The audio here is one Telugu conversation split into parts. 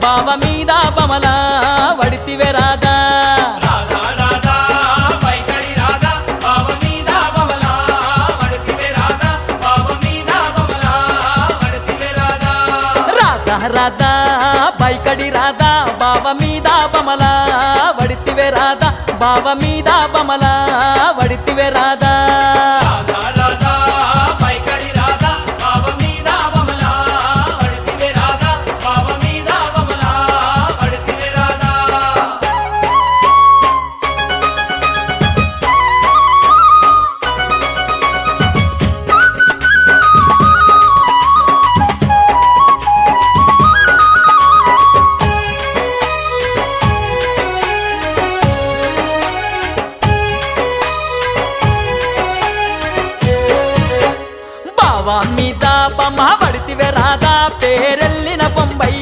బావ మీద బమలా వడితివే రాధా రాధా రాధా పైకడి రాధా బావ మీద బమలా వడితివే రాధా బావ మీద బమలా వడితివే రాధా రాధా రాధా పైకడి రాధా బావ మీద బమలా వడితివే రాధా బావ మీద బమలా వడితివే రాధా రాధా రాధా పైకడి రాధా బావ మీద బమలా వడితివే రాధా బావ మీద బమలా వడితివే రాధా బావ మీద బమ వడితివే రాధా పేరెల్లిన బొంబై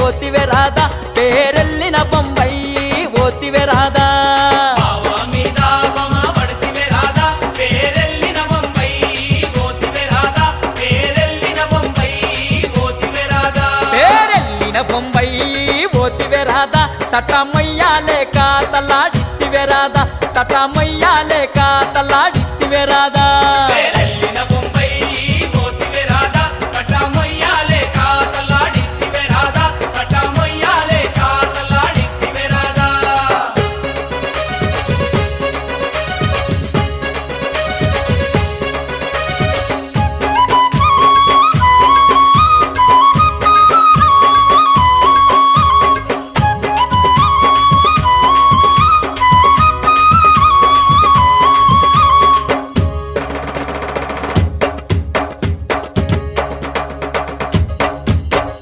ఓతివే రాధా పేరెల్లిన బొంబై ఓతివే రాధా బావ మీద బమ వడితివే రాధా పేరెల్లిన బొంబై ఓతివే రాధా పేరెల్లిన బొంబై ఓతివే రాధా పేరెల్లిన బొంబై ఓతివే రాధా తటమయ్యాలేక తల్లాడిత్తివే రాధా తటమయ్యాలేక తల్లాడిత్తివే రాధా పేరెల్లిన బొంబై ఓతివే రాధా కటమయ్యాలే కాతలాడిత్తివే రాధా కటమయ్యాలే కాతలాడిత్తివే రాధా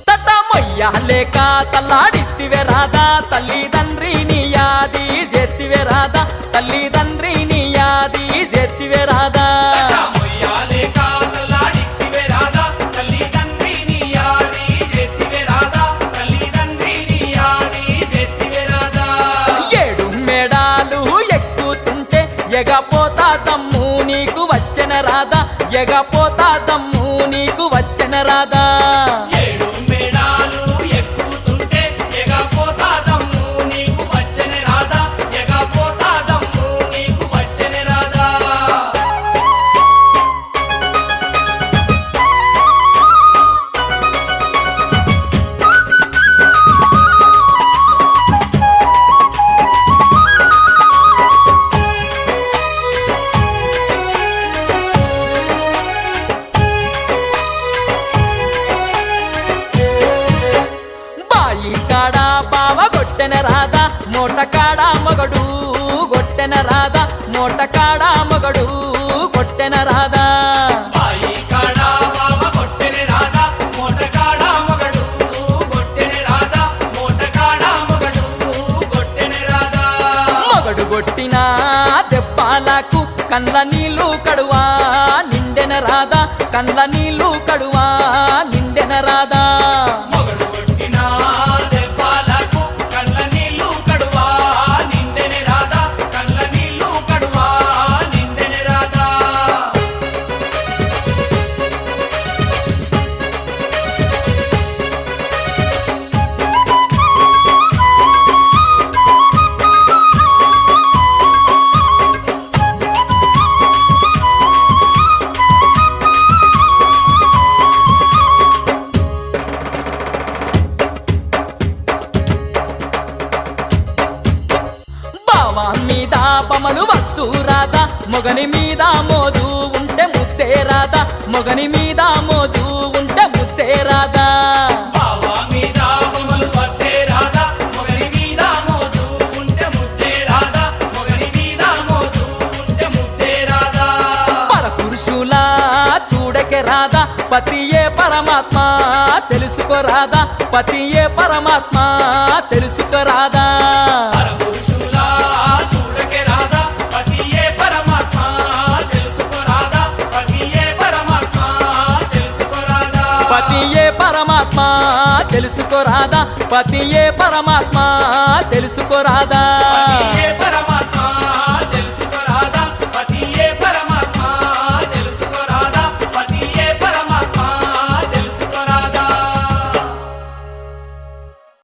తటమయ్యాలేక తల్లాడిత్తివే రాధా తల్లిదండ్రిని యాది చేతివే రాధా తల్లిదండ్రిని యాది చేతివే రాధా కటమయ్యాలే కాతలాడిత్తివే రాధా తల్లిదండ్రిని యాది చేతివే రాధా తల్లిదండ్రిని యాది చేతివే రాధా ఏడు మేడాలు ఎక్కుతుంటే ఎగపోతా దమ్ము నీకు వచ్చెన రాధా ఎగపోతా దమ్ము నీకు వచ్చెన రాధా ఏడు మేడాలు ఎక్కుతుంటే ఎగపోతా దమ్ము నీకు వచ్చెనే రాధా ఎగపోతా దమ్ము నీకు వచ్చెనే రాధా బాయి కాడ బావ గొట్టెన రాధా మోట కాడ మగడు గొట్టెన రాధా మోట కాడ మగడు గొట్టెన రాధా బాయి కాడ బావ కొట్టెనే రాధా మోట కాడ మగడు కొట్టెనే రాధా మోట కాడ మగడు కొట్టెనే రాధా మగడు గొట్టిన దెబ్బలకు కండ్ల నీళ్ళు కడువా నిండెన రాధా కండ్ల నీళ్ళు కడువా నిండెన రాధా మగడు కొట్టిన దెబ్బలకు కళ్ళ నీళ్ళు కడువా నిండెనే రాధా కళ్ళ నీళ్ళు కడువా నిండెనే రాధా బావ మీద బమలు వద్దు రాధా మొగని మీద మోజు ఉంటే ముద్దే రాధా మొగని మీద మోజు ఉంటే ముద్దే రాధా బావ మీద బొమ్మలు వద్దే రాధా మొగని మీద మోజు ఉంటే ముద్దే రాధా మొగని మీద మోజు ఉంటే ముద్దే రాధా పరపురుషుల చూడకే రాధా పతియే పరమాత్మ తెలుసుకో రాధా పతియే పరమాత్మ తెలుసుకో రాధా పరపురుషులా చూడకే రాధా పతియే పరమాత్మ తెలుసుకో రాధా పతియే పరమాత్మ తెలుసుకో రాధా పతియే పరమాత్మ తెలుసుకో రాధా పతియే పరమాత్మ తెలుసుకో రాధా పతియే పరమాత్మ